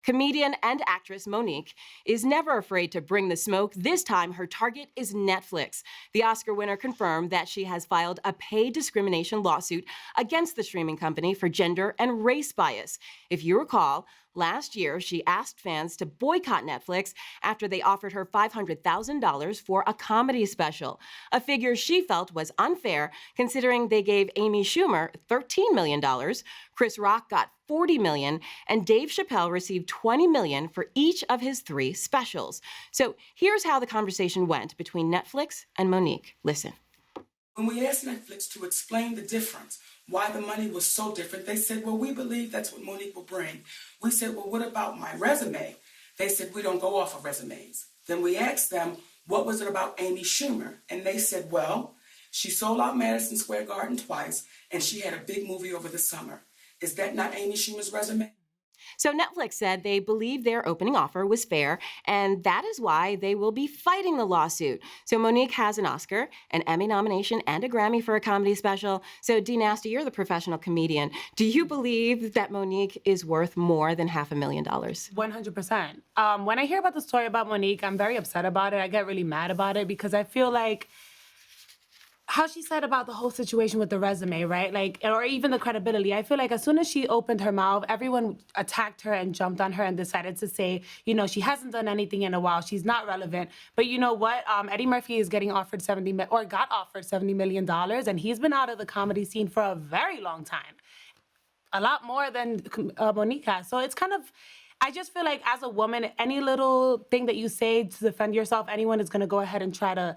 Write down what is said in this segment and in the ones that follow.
Comedian and actress MoNique is never afraid to bring the smoke. This time, her target is Netflix. The Oscar winner confirmed that she has filed a pay discrimination lawsuit against the streaming company for gender and race bias. If you recall, last year, she asked fans to boycott Netflix after they offered her $500,000 for a comedy special, a figure she felt was unfair considering they gave Amy Schumer $13 million, Chris Rock got $40 million, and Dave Chappelle received $20 million for each of his 3 specials. So here's how the conversation went between Netflix and MoNique. Listen. When we asked Netflix to explain the difference, why the money was so different, they said, well, we believe that's what MoNique will bring. We said, well, what about my resume? They said, we don't go off of resumes. Then we asked them, what was it about Amy Schumer? And they said, well, she sold out Madison Square Garden twice, and she had a big movie over the summer. Is that not Amy Schumer's resume? So Netflix said they believe their opening offer was fair, and that is why they will be fighting the lawsuit. So MoNique has an Oscar, an Emmy nomination, and a Grammy for a comedy special. So D Nasty, you're the professional comedian. Do you believe that MoNique is worth more than $500,000? 100%. When I hear about the story about MoNique, I'm very upset about it. I get really mad about it because I feel like how she said about the whole situation with the resume, right? Like, or even the credibility. I feel like as soon as she opened her mouth, everyone attacked her and jumped on her and decided to say, you know, she hasn't done anything in a while. She's not relevant. But you know what? Eddie Murphy is getting offered got offered $70 million, and he's been out of the comedy scene for a very long time. A lot more than MoNique has. So it's kind of, I just feel like as a woman, any little thing that you say to defend yourself, anyone is going to go ahead and try to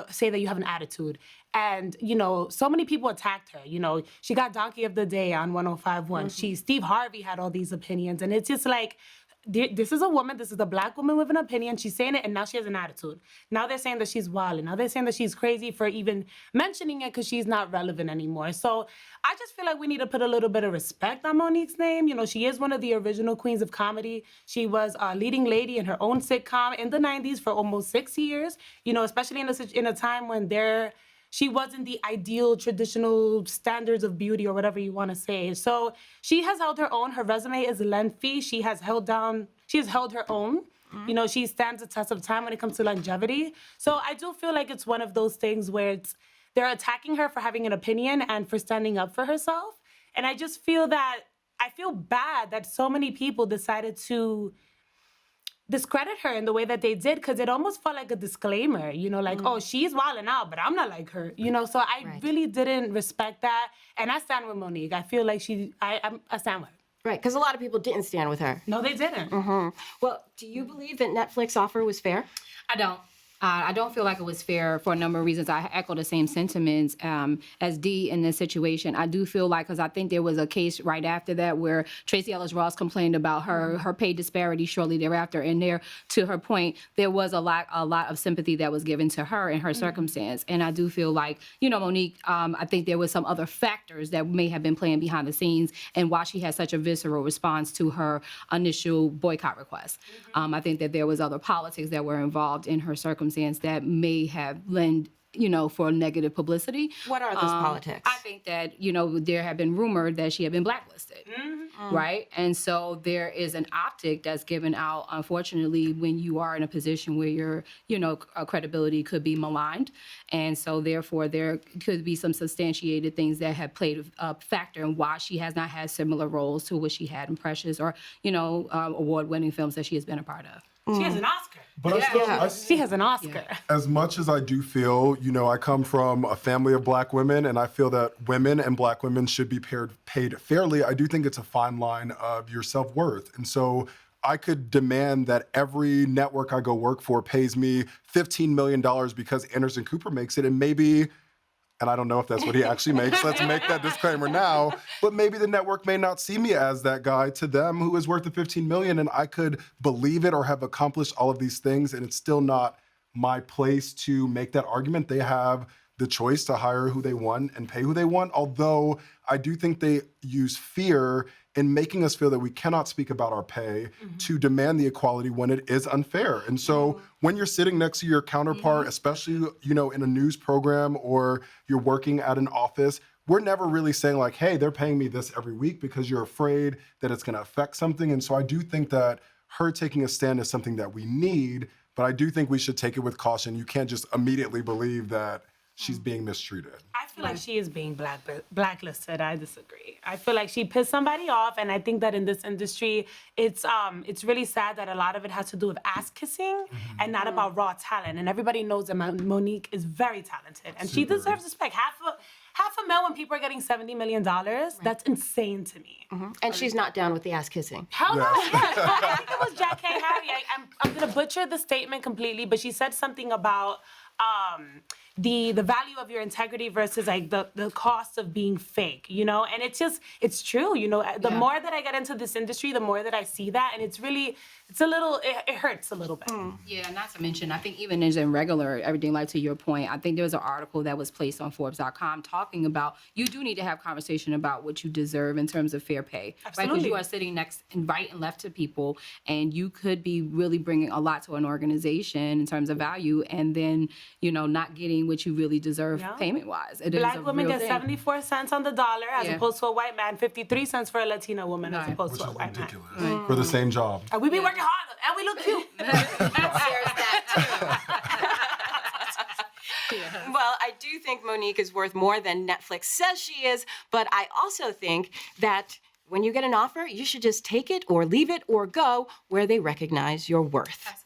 say that you have an attitude. And, you know, so many people attacked her. You know, she got Donkey of the Day on 105.1. Steve Harvey had all these opinions. And it's just like, this is a woman, this is a Black woman with an opinion. She's saying it, and now she has an attitude. Now they're saying that she's wild, and now they're saying that she's crazy for even mentioning it because she's not relevant anymore. So I just feel like we need to put a little bit of respect on MoNique's name. You know, she is one of the original queens of comedy. She was a leading lady in her own sitcom in the 90s for almost 6 years, you know, especially in a time when she wasn't the ideal traditional standards of beauty or whatever you want to say. So she has held her own. Her resume is lengthy. She has held her own. You know, she stands the test of time when it comes to longevity. So I do feel like it's one of those things where they're attacking her for having an opinion and for standing up for herself. And I just feel bad that so many people decided to discredit her in the way that they did, because it almost felt like a disclaimer, you know, like, oh, she's wilding out, but I'm not like her, you know? So I really didn't respect that. And I stand with MoNique. I feel like I stand with her. Right, because a lot of people didn't stand with her. No, they didn't. Well, do you believe that Netflix offer was fair? I don't. I don't feel like it was fair for a number of reasons. I echo the same sentiments as Dee in this situation. I do feel like, because I think there was a case right after that where Tracee Ellis Ross complained about her pay disparity shortly thereafter. And there, to her point, there was a lot of sympathy that was given to her in her circumstance. And I do feel like, you know, MoNique, I think there was some other factors that may have been playing behind the scenes and why she had such a visceral response to her initial boycott request. I think that there was other politics that were involved in her circumstance that may have lent, you know, for negative publicity. What are those politics? I think that, you know, there have been rumored that she had been blacklisted, right? And so there is an optic that's given out, unfortunately, when you are in a position where your, you know, credibility could be maligned. And so therefore there could be some substantiated things that have played a factor in why she has not had similar roles to what she had in Precious or, you know, award-winning films that she has been a part of. She has an Oscar. But She has an Oscar. As much as I do feel, you know, I come from a family of Black women, and I feel that women and Black women should be paid fairly. I do think it's a fine line of your self-worth. And so I could demand that every network I go work for pays me $15 million because Anderson Cooper makes it, and maybe, and I don't know if that's what he actually makes, let's make that disclaimer now, but maybe the network may not see me as that guy to them who is worth the $15 million, and I could believe it or have accomplished all of these things, and it's still not my place to make that argument. They have the choice to hire who they want and pay who they want, although I do think they use fear in making us feel that we cannot speak about our pay to demand the equality when it is unfair. And so when you're sitting next to your counterpart, especially, you know, in a news program or you're working at an office, we're never really saying like, hey, they're paying me this every week because you're afraid that it's going to affect something. And so I do think that her taking a stand is something that we need, but I do think we should take it with caution. You can't just immediately believe that she's being mistreated. I feel like she is being blacklisted. I disagree. I feel like she pissed somebody off, and I think that in this industry, it's really sad that a lot of it has to do with ass kissing and not about raw talent. And everybody knows that MoNique is very talented, and she deserves respect. Half a mil when people are getting $70 million, that's insane to me. And she's not down with the ass kissing. Hell no, yes. I think it was Jack K. Harry. I'm gonna butcher the statement completely, but she said something about the value of your integrity versus like the cost of being fake, you know? And it's true, you know? The more that I get into this industry, the more that I see that, and it hurts a little bit. Yeah, not to mention, I think even as in regular everything, like to your point, I think there was an article that was placed on Forbes.com talking about you do need to have conversation about what you deserve in terms of fair pay. Absolutely. Right? Because you are sitting next and right and left to people, and you could be really bringing a lot to an organization in terms of value, and then, you know, not getting what you really deserve payment-wise. It Black is a women real get thing. 74 cents on the dollar as opposed to a white man, 53 cents for a Latina woman as opposed Which to a is white ridiculous. man. For the same job. And we be working hard, and we look cute. Well, I do think MoNique is worth more than Netflix says she is, but I also think that when you get an offer, you should just take it or leave it or go where they recognize your worth.